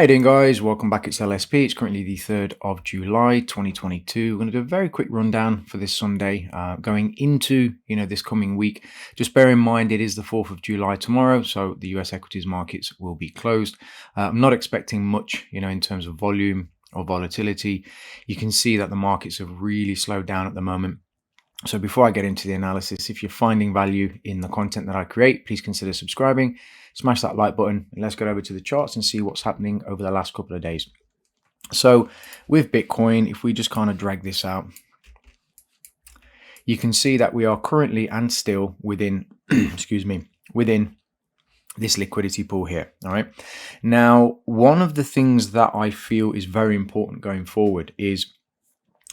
How you doing, guys? Welcome back. It's LSP. It's currently the 3rd of July 2022. We're going to do a very quick rundown for this Sunday going into this coming week. Just bear in mind it is the 4th of July tomorrow, so the US equities markets will be closed. I'm not expecting much in terms of volume or volatility. You can see that the markets have really slowed down at the moment. So before I get into the analysis, if you're finding value in the content that I create, please consider subscribing, smash that like button, and let's get over to the charts and see what's happening over the last couple of days. So with Bitcoin, if we just kind of drag this out, you can see that we are currently and still within, within this liquidity pool here. All right. Now, one of the things that I feel is very important going forward is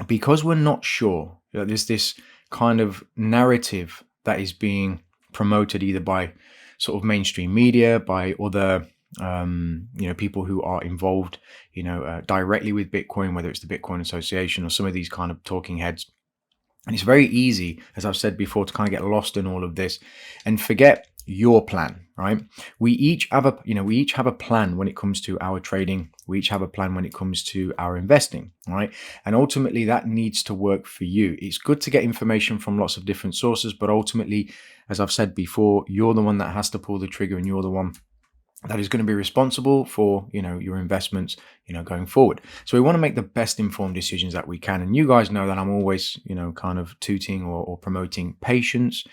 because we're not sure, there's this kind of narrative that is being promoted either by sort of mainstream media, by other people who are involved directly with Bitcoin, whether it's the Bitcoin Association or some of these kind of talking heads. And it's very easy, as I've said before, to kind of get lost in all of this and forget your plan, right? We each have a plan when it comes to our trading. We each have a plan when it comes to our investing, right? And ultimately that needs to work for you. It's good to get information from lots of different sources, but ultimately, as I've said before, you're the one that has to pull the trigger, and you're the one that is going to be responsible for your investments going forward. So we want to make the best informed decisions that we can, and you guys know that I'm always kind of tooting or promoting patience,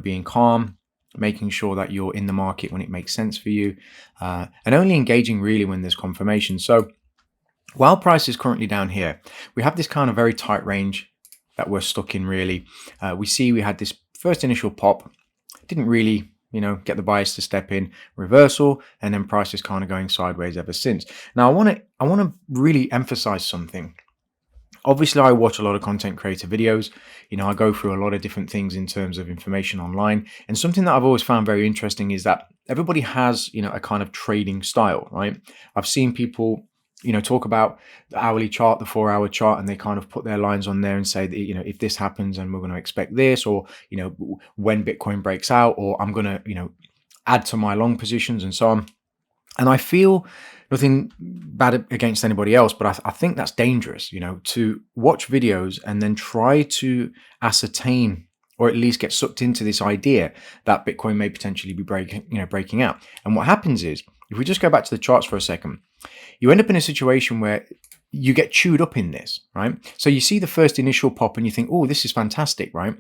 being calm, making sure that you're in the market when it makes sense for you, and only engaging really when there's confirmation. So while price is currently down here, we have this kind of very tight range that we're stuck in really. We had this first initial pop, didn't really get the buyers to step in, reversal, and then price is kind of going sideways ever since. Now, I want to really emphasize something. Obviously, I watch a lot of content creator videos. I go through a lot of different things in terms of information online. And something that I've always found very interesting is that everybody has, a kind of trading style, right? I've seen people talk about the hourly chart, the 4-hour chart, and they kind of put their lines on there and say that, if this happens and we're going to expect this, or, when Bitcoin breaks out, or I'm going to, add to my long positions and so on. And I feel nothing bad against anybody else, but I think that's dangerous, to watch videos and then try to ascertain or at least get sucked into this idea that Bitcoin may potentially be breaking out. And what happens is, if we just go back to the charts for a second, you end up in a situation where you get chewed up in this, right? So you see the first initial pop and you think, oh, this is fantastic, right?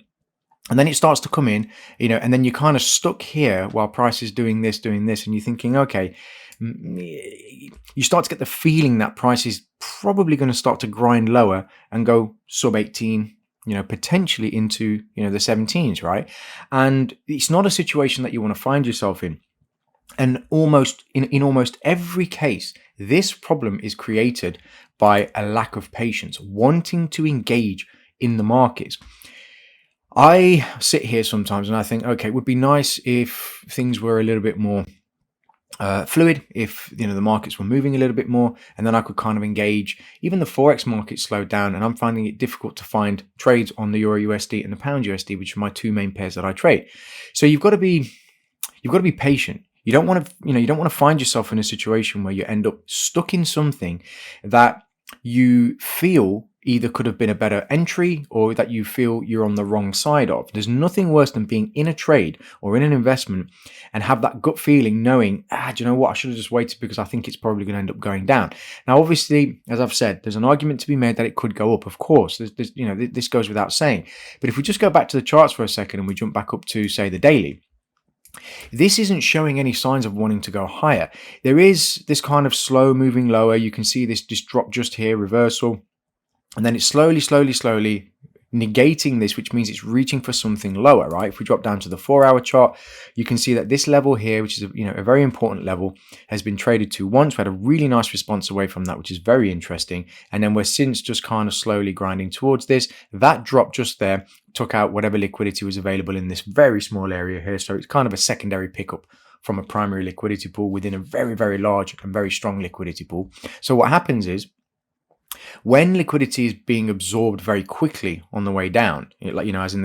And then it starts to come in, and then you're kind of stuck here while price is doing this, and you're thinking, okay, you start to get the feeling that price is probably going to start to grind lower and go sub 18, potentially into, the 17s, right? And it's not a situation that you want to find yourself in. And in almost every case, this problem is created by a lack of patience, wanting to engage in the markets. I sit here sometimes and I think, okay, it would be nice if things were a little bit more fluid, if the markets were moving a little bit more, and then I could kind of engage. Even the Forex market slowed down, and I'm finding it difficult to find trades on the Euro USD and the Pound USD, which are my two main pairs that I trade. So you've got to be patient. You don't want to find yourself in a situation where you end up stuck in something that you feel either could have been a better entry or that you feel you're on the wrong side of. There's nothing worse than being in a trade or in an investment and have that gut feeling knowing, do you know what, I should have just waited because I think it's probably going to end up going down. Now, obviously, as I've said, there's an argument to be made that it could go up, of course. This goes without saying. But if we just go back to the charts for a second and we jump back up to, say, the daily, this isn't showing any signs of wanting to go higher. There is this kind of slow moving lower. You can see this drop just here, reversal. And then it's slowly negating this, which means it's reaching for something lower, right? If we drop down to the 4-hour chart, you can see that this level here, which is a very important level, has been traded to once. We had a really nice response away from that, which is very interesting. And then we're since just kind of slowly grinding towards this. That drop just there took out whatever liquidity was available in this very small area here. So it's kind of a secondary pickup from a primary liquidity pool within a very, very large and very strong liquidity pool. So what happens is, when liquidity is being absorbed very quickly on the way down, as in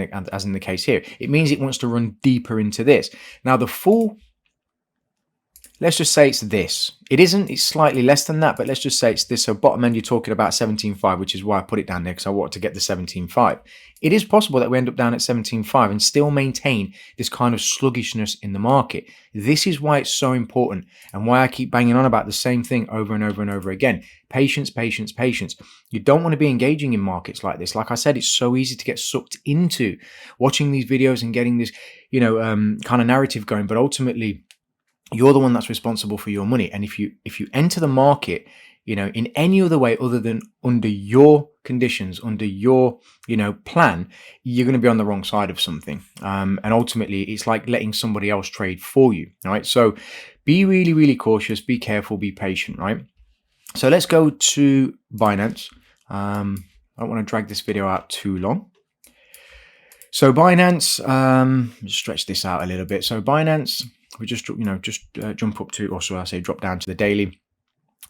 the case here, it means it wants to run deeper into this. Now, the full let's just say it's this. It isn't, it's slightly less than that, but let's just say it's this. So bottom end, you're talking about 17.5, which is why I put it down there, because I wanted to get the 17.5. It is possible that we end up down at 17.5 and still maintain this kind of sluggishness in the market. This is why it's so important, and why I keep banging on about the same thing over and over and over again. Patience, patience, patience. You don't want to be engaging in markets like this. Like I said, it's so easy to get sucked into watching these videos and getting this, kind of narrative going, but ultimately, you're the one that's responsible for your money. And if you enter the market, in any other way other than under your conditions, under your, plan, you're going to be on the wrong side of something. And ultimately, it's like letting somebody else trade for you. All right. So be really, really cautious, be careful, be patient. Right. So let's go to Binance. I don't want to drag this video out too long. So Binance, just stretch this out a little bit. So Binance, we just jump up to, or should I say drop down to the daily.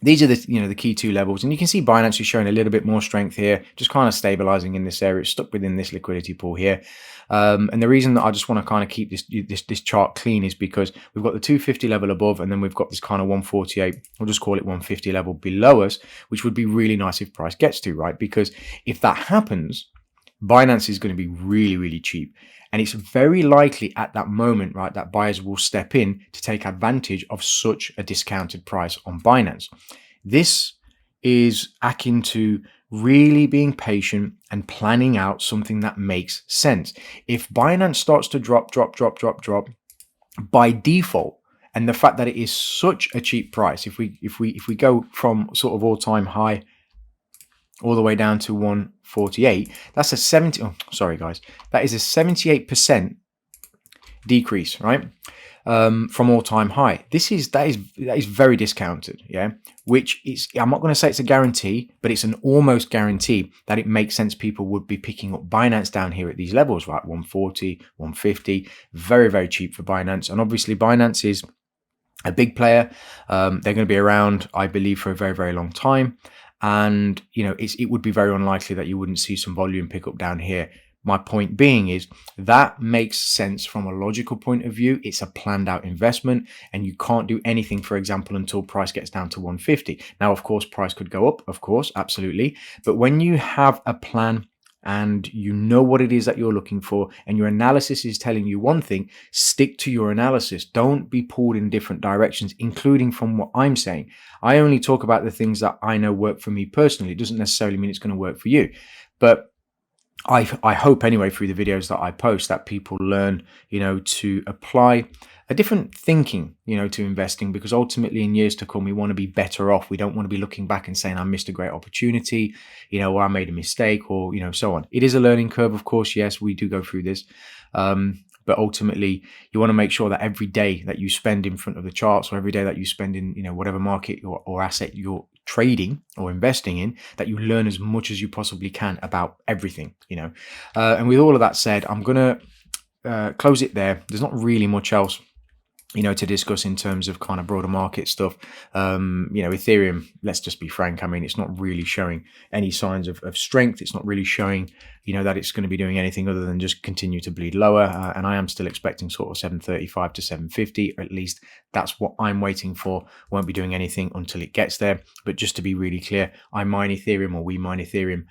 These are the key two levels, and you can see Binance is showing a little bit more strength here, just kind of stabilizing in this area. It's stuck within this liquidity pool here, and the reason that I just want to kind of keep this chart clean is because we've got the 250 level above, and then we've got this kind of 148, we'll just call it 150 level below us, which would be really nice if price gets to, right? Because if that happens, Binance is going to be really, really cheap. And it's very likely at that moment, right, that buyers will step in to take advantage of such a discounted price on Binance. This is akin to really being patient and planning out something that makes sense. If Binance starts to drop by default, and the fact that it is such a cheap price, if we go from sort of all-time high all the way down to 148, that's a 70, oh, sorry guys, that is a 78% decrease, right? From all-time high. That is very discounted, yeah, which is, I'm not going to say it's a guarantee, but it's an almost guarantee that it makes sense people would be picking up Binance down here at these levels, right? 140, 150, very, very cheap for Binance. And obviously Binance is a big player. They're going to be around, I believe, for a very, very long time. And, it would be very unlikely that you wouldn't see some volume pick up down here. My point being is that makes sense from a logical point of view. It's a planned out investment, and you can't do anything, for example, until price gets down to 150. Now, of course, price could go up, of course, absolutely. But when you have a plan and you know what it is that you're looking for, and your analysis is telling you one thing, stick to your analysis. Don't be pulled in different directions, including from what I'm saying. I only talk about the things that I know work for me personally. It doesn't necessarily mean it's going to work for you. But I hope anyway, through the videos that I post, that people learn, to apply a different thinking, to investing, because ultimately in years to come, we want to be better off. We don't want to be looking back and saying, I missed a great opportunity, or I made a mistake, or, so on. It is a learning curve, of course. Yes, we do go through this. But ultimately, you want to make sure that every day that you spend in front of the charts, or every day that you spend in, whatever market or asset you're trading or investing in, that you learn as much as you possibly can about everything, And with all of that said, I'm going to close it there. There's not really much else to discuss in terms of kind of broader market stuff. Ethereum, let's just be frank, I mean, it's not really showing any signs of strength. It's not really showing, that it's going to be doing anything other than just continue to bleed lower. And I am still expecting sort of 735 to 750, or at least that's what I'm waiting for. Won't be doing anything until it gets there. But just to be really clear, I mine Ethereum, or we mine Ethereum.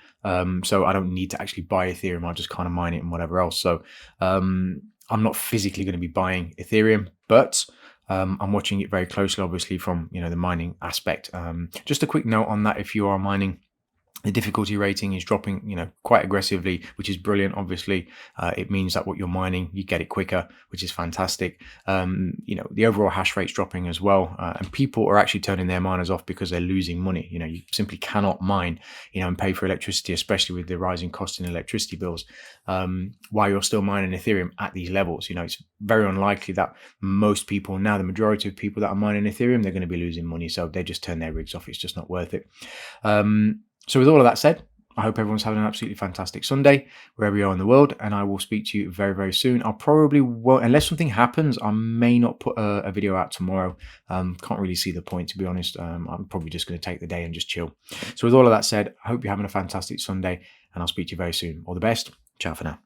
So I don't need to actually buy Ethereum. I'll just kind of mine it and whatever else. So, I'm not physically going to be buying Ethereum, but I'm watching it very closely, obviously, from the mining aspect. Just a quick note on that: if you are mining, the difficulty rating is dropping, quite aggressively, which is brilliant. Obviously, it means that what you're mining, you get it quicker, which is fantastic. The overall hash rate's dropping as well, and people are actually turning their miners off because they're losing money. You simply cannot mine, and pay for electricity, especially with the rising cost in electricity bills, while you're still mining Ethereum at these levels. It's very unlikely that most people now, the majority of people that are mining Ethereum, they're going to be losing money, so they just turn their rigs off. It's just not worth it. So with all of that said, I hope everyone's having an absolutely fantastic Sunday, wherever you are in the world, and I will speak to you very, very soon. I'll probably won't, unless something happens, I may not put a video out tomorrow. Can't really see the point, to be honest. I'm probably just going to take the day and just chill. So with all of that said, I hope you're having a fantastic Sunday, and I'll speak to you very soon. All the best. Ciao for now.